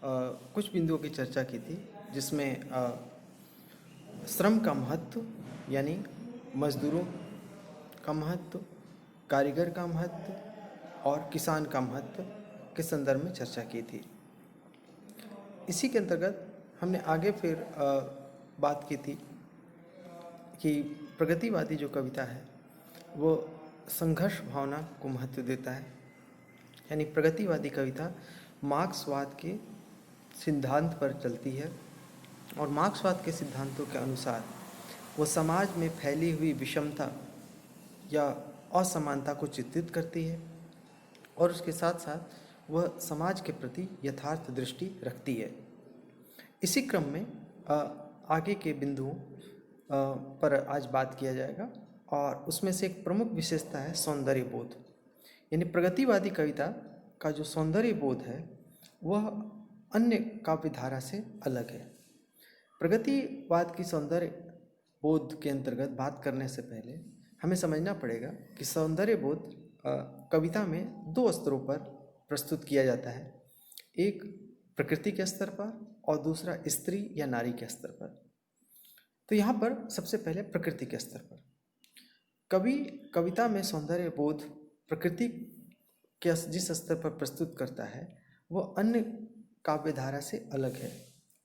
कुछ बिंदुओं की चर्चा की थी, जिसमें श्रम का महत्व यानी मजदूरों का महत्व, कारीगर का महत्व और किसान का महत्व के संदर्भ में चर्चा की थी। इसी के अंतर्गत हमने आगे फिर बात की थी कि प्रगतिवादी जो कविता है वो संघर्ष भावना को महत्व देता है, यानी प्रगतिवादी कविता मार्क्सवाद के सिद्धांत पर चलती है और मार्क्सवाद के सिद्धांतों के अनुसार वो समाज में फैली हुई विषमता या असमानता को चित्रित करती है और उसके साथ साथ वह समाज के प्रति यथार्थ दृष्टि रखती है। इसी क्रम में आगे के बिंदुओं पर आज बात किया जाएगा और उसमें से एक प्रमुख विशेषता है सौंदर्य बोध। यानी प्रगतिवादी कविता का जो सौंदर्य बोध है वह अन्य काव्य धारा से अलग है। प्रगतिवाद की सौंदर्य बोध के अंतर्गत बात करने से पहले हमें समझना पड़ेगा कि सौंदर्य बोध कविता में दो स्तरों पर प्रस्तुत किया जाता है, एक प्रकृति के स्तर पर और दूसरा स्त्री या नारी के स्तर पर। तो यहाँ पर सबसे पहले प्रकृति के स्तर पर कवि कविता में सौंदर्य बोध प्रकृति के जिस स्तर पर प्रस्तुत करता है वह अन्य काव्य धारा से अलग है।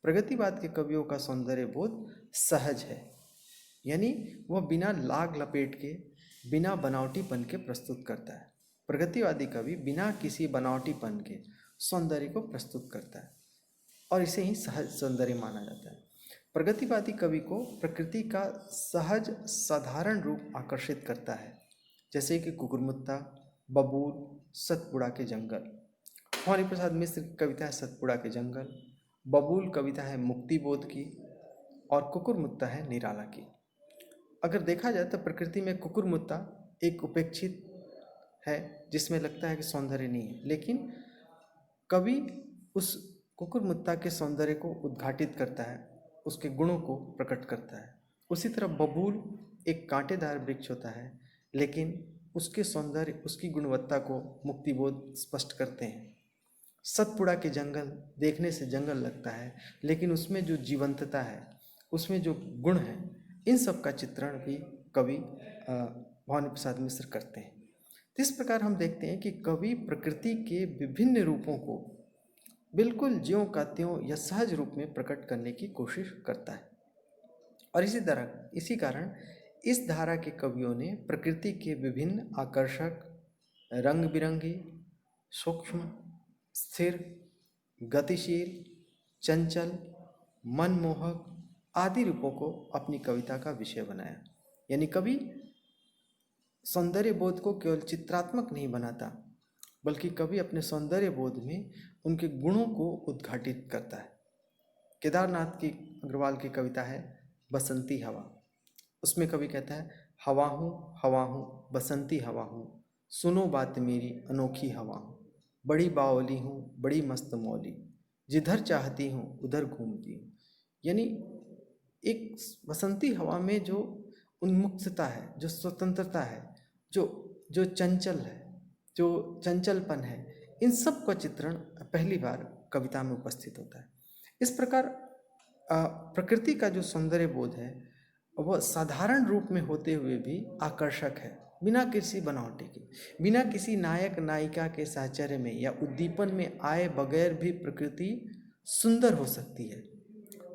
प्रगतिवाद के कवियों का सौंदर्य बोध सहज है, यानी वह बिना लाग लपेट के, बिना बनावटीपन के प्रस्तुत करता है। प्रगतिवादी कवि बिना किसी बनावटीपन के सौंदर्य को प्रस्तुत करता है और इसे ही सहज सौंदर्य माना जाता है। प्रगतिवादी कवि को प्रकृति का सहज साधारण रूप आकर्षित करता है, जैसे कि कुकुरमुत्ता, बबूल, सतपुड़ा के जंगल। भवानी प्रसाद मिश्र की कविता है सतपुड़ा के जंगल, बबूल कविता है मुक्ति बोध की और कुकुरमुत्ता है निराला की। अगर देखा जाए तो प्रकृति में कुकुरमुत्ता एक उपेक्षित है जिसमें लगता है कि सौंदर्य नहीं है, लेकिन कवि उस कुकुरमुत्ता के सौंदर्य को उद्घाटित करता है, उसके गुणों को प्रकट करता है। उसी तरह बबूल एक कांटेदार वृक्ष होता है, लेकिन उसके सौंदर्य, उसकी गुणवत्ता को मुक्तिबोध स्पष्ट करते हैं। सतपुड़ा के जंगल देखने से जंगल लगता है, लेकिन उसमें जो जीवंतता है, उसमें जो गुण है, इन सब का चित्रण भी कवि भवानी प्रसाद मिश्र करते हैं। तो इस प्रकार हम देखते हैं कि कवि प्रकृति के विभिन्न रूपों को बिल्कुल ज्यों का त्यों या सहज रूप में प्रकट करने की कोशिश करता है। और इसी कारण इस धारा के कवियों ने प्रकृति के विभिन्न आकर्षक, रंग बिरंगी, सूक्ष्म, स्थिर, गतिशील, चंचल, मनमोहक आदि रूपों को अपनी कविता का विषय बनाया। यानी कवि सौंदर्य बोध को केवल चित्रात्मक नहीं बनाता, बल्कि कवि अपने सौंदर्य बोध में उनके गुणों को उद्घाटित करता है। केदारनाथ की अग्रवाल की कविता है बसंती हवा। उसमें कवि कहता है, हवा हूँ बसंती हवा हूँ, सुनो बात मेरी अनोखी हवा हूँ, बड़ी बावली हूँ बड़ी मस्त मौली, जिधर चाहती हूँ उधर घूमती हूँ। यानी एक बसंती हवा में जो उन्मुक्तता है, जो स्वतंत्रता है, जो चंचल है, जो चंचलपन है, इन सब का चित्रण पहली बार कविता में उपस्थित होता है। इस प्रकार प्रकृति का जो सौंदर्य बोध है वह साधारण रूप में होते हुए भी आकर्षक है, बिना किसी बनावटी के, बिना किसी नायक नायिका के साहचर्य में या उद्दीपन में आए बगैर भी प्रकृति सुंदर हो सकती है।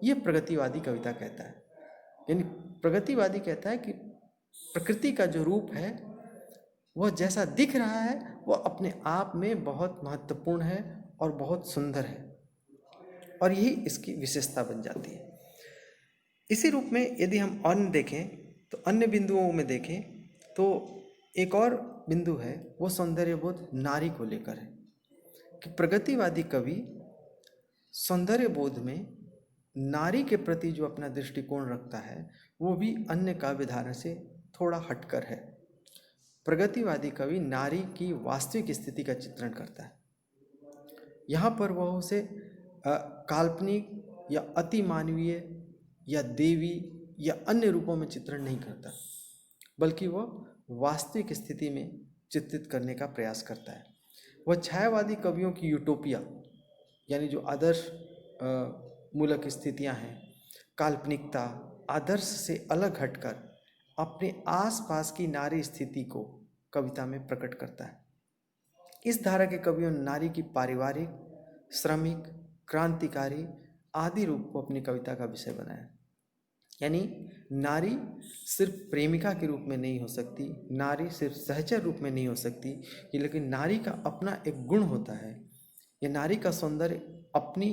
ये प्रगतिवादी कविता कहता है। यानी प्रगतिवादी कहता है कि प्रकृति का जो रूप है वह जैसा दिख रहा है वह अपने आप में बहुत महत्वपूर्ण है और बहुत सुंदर है, और यही इसकी विशेषता बन जाती है। इसी रूप में यदि हम अन्य देखें तो अन्य बिंदुओं में देखें तो एक और बिंदु है, वो सौंदर्यबोध नारी को लेकर है कि प्रगतिवादी कवि सौंदर्यबोध में नारी के प्रति जो अपना दृष्टिकोण रखता है वो भी अन्य काव्य धारा से थोड़ा हटकर है। प्रगतिवादी कवि नारी की वास्तविक स्थिति का चित्रण करता है। यहाँ पर वह उसे काल्पनिक या अति मानवीय या देवी या अन्य रूपों में चित्रण नहीं करता, बल्कि वह वास्तविक स्थिति में चित्रित करने का प्रयास करता है। वह छायावादी कवियों की यूटोपिया यानी जो आदर्श मूलक स्थितियां हैं, काल्पनिकता, आदर्श से अलग हटकर अपने आसपास की नारी स्थिति को कविता में प्रकट करता है। इस धारा के कवियों ने नारी की पारिवारिक, श्रमिक, क्रांतिकारी आदि रूप को अपनी कविता का विषय बनाया। यानी नारी सिर्फ प्रेमिका के रूप में नहीं हो सकती, नारी सिर्फ सहचर रूप में नहीं हो सकती, ये लेकिन नारी का अपना एक गुण होता है। ये नारी का सौंदर्य अपनी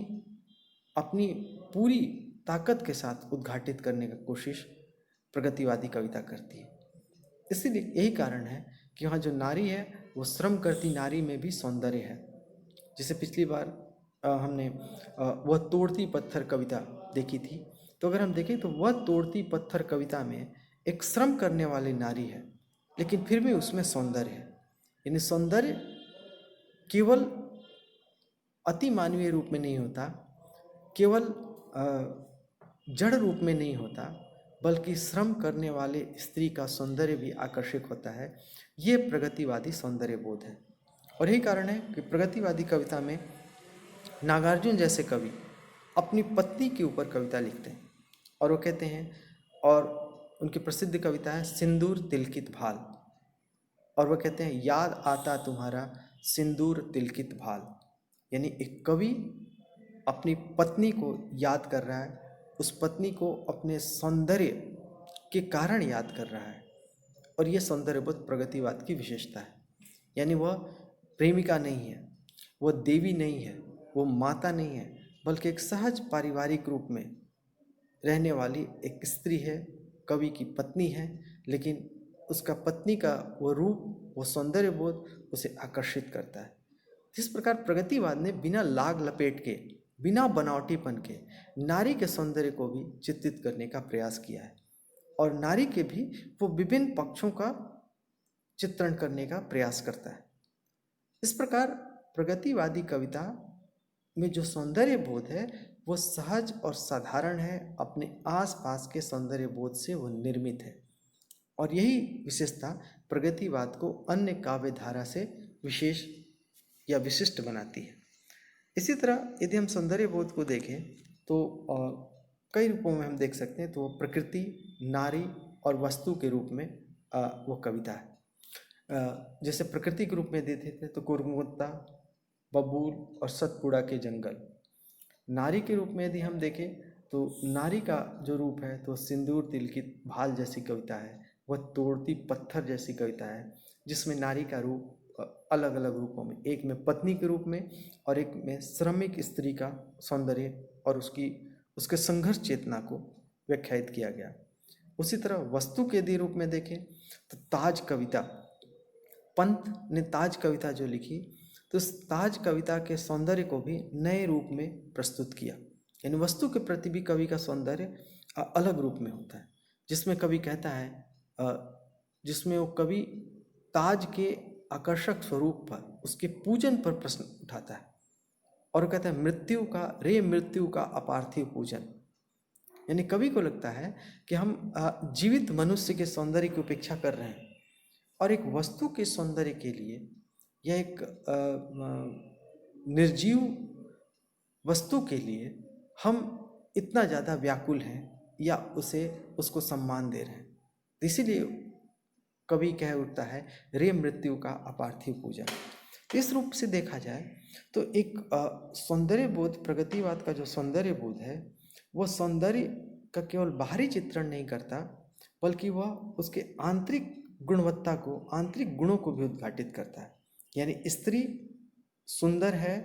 अपनी पूरी ताकत के साथ उद्घाटित करने की कोशिश प्रगतिवादी कविता करती है। इसीलिए यही कारण है कि वहाँ जो नारी है वो श्रम करती नारी में भी सौंदर्य है। जैसे पिछली बार हमने वह तोड़ती पत्थर कविता देखी थी, तो अगर हम देखें तो वह तोड़ती पत्थर कविता में एक श्रम करने वाली नारी है, लेकिन फिर भी उसमें सौंदर्य है। यानी सौंदर्य केवल अति मानवीय रूप में नहीं होता, केवल जड़ रूप में नहीं होता, बल्कि श्रम करने वाले स्त्री का सौंदर्य भी आकर्षक होता है। ये प्रगतिवादी सौंदर्य बोध है। और यही कारण है कि प्रगतिवादी कविता में नागार्जुन जैसे कवि अपनी पत्नी के ऊपर कविता लिखते हैं, और वो कहते हैं, और उनकी प्रसिद्ध कविता है सिंदूर तिलकित भाल, और वो कहते हैं याद आता तुम्हारा सिंदूर तिलकित भाल। यानी एक कवि अपनी पत्नी को याद कर रहा है, उस पत्नी को अपने सौंदर्य के कारण याद कर रहा है, और ये सौंदर्यबोध प्रगतिवाद की विशेषता है। यानी वह प्रेमिका नहीं है, वह देवी नहीं है, वो माता नहीं है, बल्कि एक सहज पारिवारिक रूप में रहने वाली एक स्त्री है, कवि की पत्नी है, लेकिन उसका पत्नी का वो रूप, वो सौंदर्य बोध उसे आकर्षित करता है। इस प्रकार प्रगतिवाद ने बिना लाग लपेट के, बिना बनावटीपन के नारी के सौंदर्य को भी चित्रित करने का प्रयास किया है, और नारी के भी वो विभिन्न पक्षों का चित्रण करने का प्रयास करता है। इस प्रकार प्रगतिवादी कविता में जो सौंदर्य बोध है वो सहज और साधारण है, अपने आसपास के सौंदर्य बोध से वो निर्मित है, और यही विशेषता प्रगतिवाद को अन्य काव्य धारा से विशेष या विशिष्ट बनाती है। इसी तरह यदि हम सौंदर्य बोध को देखें तो कई रूपों में हम देख सकते हैं। तो प्रकृति, नारी और वस्तु के रूप में वो कविता है। जैसे प्रकृति के रूप में देते थे तो कुरमुत्ता, बबूल और सतपुड़ा के जंगल। नारी के रूप में यदि हम देखें तो नारी का जो रूप है तो सिंदूर तिलकित भाल जैसी कविता है, वह तोड़ती पत्थर जैसी कविता है, जिसमें नारी का रूप अलग अलग रूपों में, एक में पत्नी के रूप में और एक में श्रमिक स्त्री का सौंदर्य और उसके संघर्ष चेतना को व्याख्यायित किया गया। उसी तरह वस्तु के यदि रूप में देखें तो ताज कविता, पंत ने ताज कविता जो लिखी तो उस ताज कविता के सौंदर्य को भी नए रूप में प्रस्तुत किया। यानी वस्तु के प्रति भी कवि का सौंदर्य अलग रूप में होता है, जिसमें कवि कहता है, जिसमें वो कवि ताज के आकर्षक स्वरूप पर, उसके पूजन पर प्रश्न उठाता है, और कहता है मृत्यु का अपार्थिव पूजन। यानी कवि को लगता है कि हम जीवित मनुष्य के सौंदर्य की उपेक्षा कर रहे हैं, और एक वस्तु के सौंदर्य के लिए या एक निर्जीव वस्तु के लिए हम इतना ज़्यादा व्याकुल हैं या उसको सम्मान दे रहे हैं। इसीलिए कवि कह उठता है रे मृत्यु का अपार्थिव पूजन। इस रूप से देखा जाए तो एक सौंदर्य बोध, प्रगतिवाद का जो सौंदर्य बोध है वह सौंदर्य का केवल बाहरी चित्रण नहीं करता, बल्कि वह उसके आंतरिक गुणवत्ता को, आंतरिक गुणों को भी उद्घाटित करता है। यानी स्त्री सुंदर है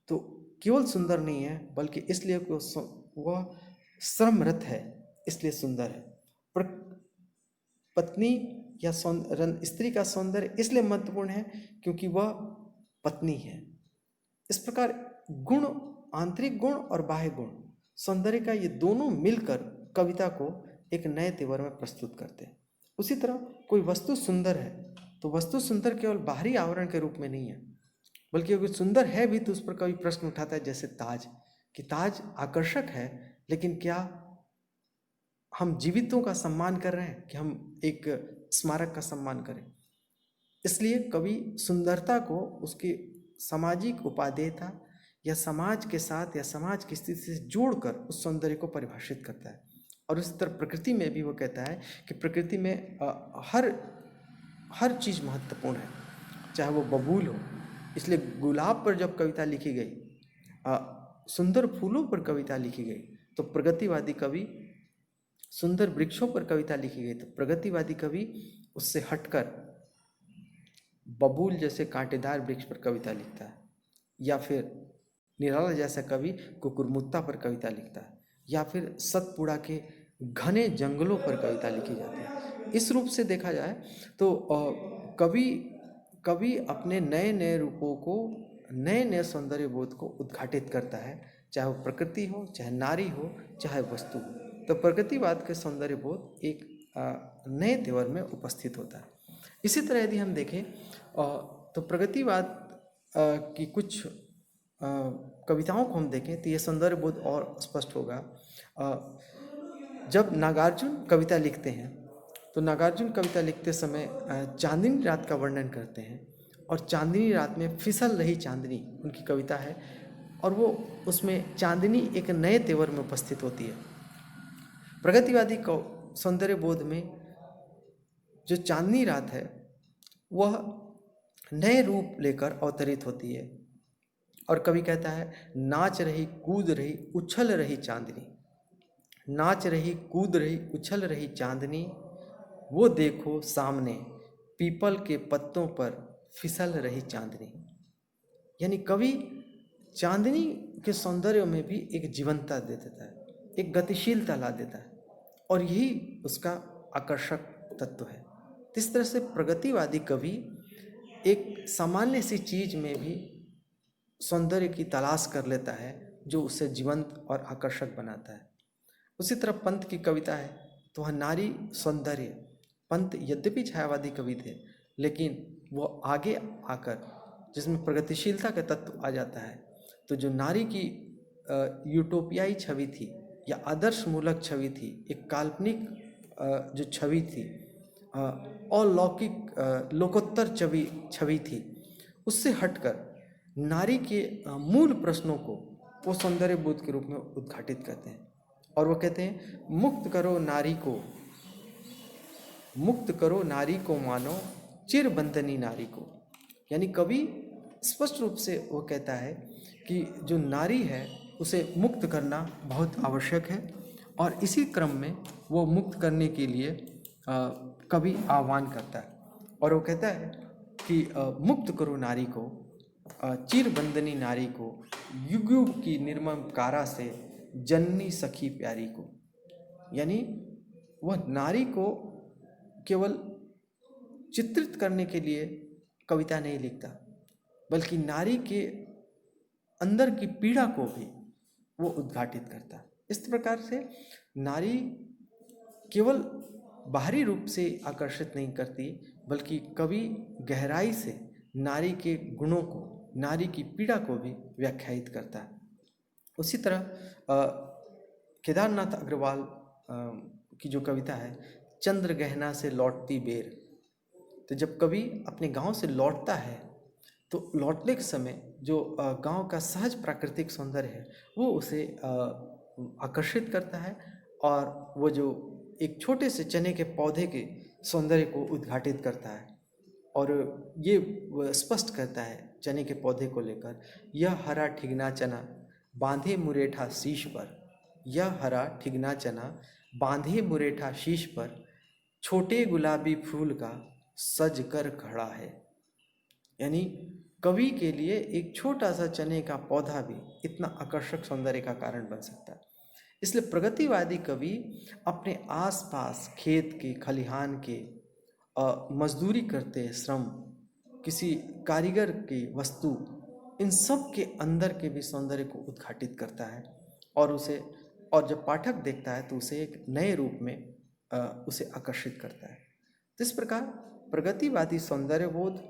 तो केवल सुंदर नहीं है, बल्कि इसलिए वह श्रमरत है इसलिए सुंदर है। पत्नी या स्त्री का सौंदर्य इसलिए महत्वपूर्ण है क्योंकि वह पत्नी है। इस प्रकार गुण, आंतरिक गुण और बाह्य गुण, सौंदर्य का ये दोनों मिलकर कविता को एक नए तेवर में प्रस्तुत करते हैं। उसी तरह कोई वस्तु सुंदर है तो वस्तु सुंदर केवल बाहरी आवरण के रूप में नहीं है, बल्कि अगर सुंदर है भी तो उस पर कभी प्रश्न उठाता है, जैसे ताज, कि ताज आकर्षक है, लेकिन क्या हम जीवितों का सम्मान कर रहे हैं कि हम एक स्मारक का सम्मान करें? इसलिए कवि सुंदरता को उसकी सामाजिक उपादेयता या समाज के साथ या समाज की स्थिति से जोड़कर उस सौंदर्य को परिभाषित करता है। और उसी तरह प्रकृति में भी वो कहता है कि प्रकृति में हर चीज़ महत्वपूर्ण है, चाहे वो बबूल हो। इसलिए गुलाब पर जब कविता लिखी गई, सुंदर फूलों पर कविता लिखी गई, तो प्रगतिवादी कवि, सुंदर वृक्षों पर कविता लिखी गई तो प्रगतिवादी कवि उससे हटकर बबूल जैसे कांटेदार वृक्ष पर कविता लिखता है, या फिर निराला जैसा कवि कुकुरमुत्ता पर कविता लिखता है, या फिर सतपुड़ा के घने जंगलों पर कविता लिखी जाती है। इस रूप से देखा जाए तो कवि अपने नए नए रूपों को, नए नए सौंदर्य बोध को उद्घाटित करता है, चाहे वो प्रकृति हो, चाहे नारी हो, चाहे वस्तु हो। तो प्रकृतिवाद के सौंदर्य बोध एक नए तेवर में उपस्थित होता है। इसी तरह यदि हम देखें तो प्रगतिवाद की कुछ कविताओं को हम देखें तो ये सौंदर्य बोध और स्पष्ट होगा। जब नागार्जुन कविता लिखते हैं तो नागार्जुन कविता लिखते समय चांदनी रात का वर्णन करते हैं, और चांदनी रात में फिसल रही चांदनी उनकी कविता है, और वो उसमें चांदनी एक नए तेवर में उपस्थित होती है। प्रगतिवादी को सौंदर्य बोध में जो चांदनी रात है वह नए रूप लेकर अवतरित होती है, और कवि कहता है, नाच रही कूद रही उछल रही चांदनी, नाच रही कूद रही उछल रही चांदनी, वो देखो सामने पीपल के पत्तों पर फिसल रही चांदनी। यानी कवि चांदनी के सौंदर्य में भी एक जीवंतता दे देता है, एक गतिशीलता ला देता है, और यही उसका आकर्षक तत्व है। इस तरह से प्रगतिवादी कवि एक सामान्य सी चीज में भी सौंदर्य की तलाश कर लेता है जो उसे जीवंत और आकर्षक बनाता है। उसी तरह पंत की कविता है तो वह नारी सौंदर्य, पंत यद्यपि छायावादी कवि थे लेकिन वो आगे आकर जिसमें प्रगतिशीलता का तत्व आ जाता है, तो जो नारी की यूटोपियाई छवि थी या आदर्श मूलक छवि थी, एक काल्पनिक जो छवि थी, अलौकिक लोकोत्तर छवि थी, उससे हटकर नारी के मूल प्रश्नों को वो सौंदर्य बोध के रूप में उद्घाटित करते हैं। और वो कहते हैं, मुक्त करो नारी को, मुक्त करो नारी को मानो चिर बंधनी नारी को। यानी कवि स्पष्ट रूप से वो कहता है कि जो नारी है उसे मुक्त करना बहुत आवश्यक है, और इसी क्रम में वो मुक्त करने के लिए कवि आह्वान करता है। और वो कहता है कि मुक्त करो नारी को, चिर बंधनी नारी को, युग युग की निर्मम कारा से जननी सखी प्यारी को। यानी वह नारी को केवल चित्रित करने के लिए कविता नहीं लिखता, बल्कि नारी के अंदर की पीड़ा को भी वो उद्घाटित करता है। इस प्रकार से नारी केवल बाहरी रूप से आकर्षित नहीं करती, बल्कि कवि गहराई से नारी के गुणों को, नारी की पीड़ा को भी व्याख्यायित करता है। उसी तरह केदारनाथ अग्रवाल की जो कविता है, चंद्र गहना से लौटती बेर, तो जब कवि अपने गांव से लौटता है तो लौटने के समय जो गांव का सहज प्राकृतिक सौंदर्य है वो उसे आकर्षित करता है, और वो जो एक छोटे से चने के पौधे के सौंदर्य को उद्घाटित करता है, और ये स्पष्ट करता है चने के पौधे को लेकर, यह हरा ठिगना चना बांधे मुरेठा शीश पर, यह हरा ठिगना चना बांधे मुरेठा शीश पर, छोटे गुलाबी फूल का सज कर खड़ा है। यानी कवि के लिए एक छोटा सा चने का पौधा भी इतना आकर्षक सौंदर्य का कारण बन सकता है। इसलिए प्रगतिवादी कवि अपने आसपास खेत के, खलिहान के, मजदूरी करते श्रम, किसी कारीगर की वस्तु, इन सब के अंदर के भी सौंदर्य को उद्घाटित करता है, और जब पाठक देखता है तो उसे एक नए रूप में उसे आकर्षित करता है। तो इस प्रकार प्रगतिवादी सौंदर्यबोध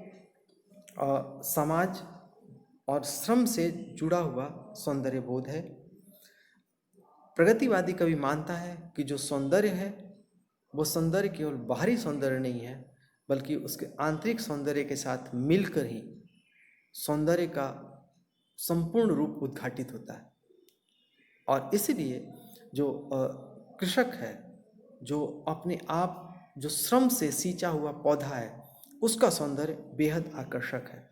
समाज और श्रम से जुड़ा हुआ सौंदर्यबोध है। प्रगतिवादी कवि मानता है कि जो सौंदर्य है वो सौंदर्य केवल बाहरी सौंदर्य नहीं है, बल्कि उसके आंतरिक सौंदर्य के साथ मिलकर ही सौंदर्य का संपूर्ण रूप उद्घाटित होता है। और इसीलिए जो कृषक है, जो अपने आप जो श्रम से सींचा हुआ पौधा है, उसका सौंदर्य बेहद आकर्षक है।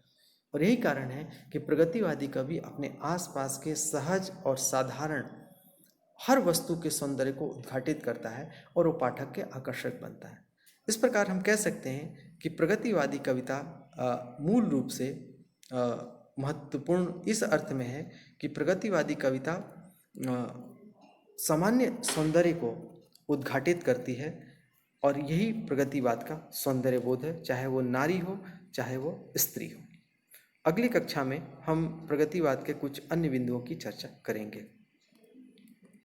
और यही कारण है कि प्रगतिवादी कवि अपने आसपास के सहज और साधारण हर वस्तु के सौंदर्य को उद्घाटित करता है और वो पाठक के आकर्षक बनता है। इस प्रकार हम कह सकते हैं कि प्रगतिवादी कविता मूल रूप से महत्वपूर्ण इस अर्थ में है कि प्रगतिवादी कविता सामान्य सौंदर्य को उद्घाटित करती है और यही प्रगतिवाद का सौंदर्य बोध है, चाहे वो नारी हो चाहे वो स्त्री हो। अगली कक्षा में हम प्रगतिवाद के कुछ अन्य बिंदुओं की चर्चा करेंगे।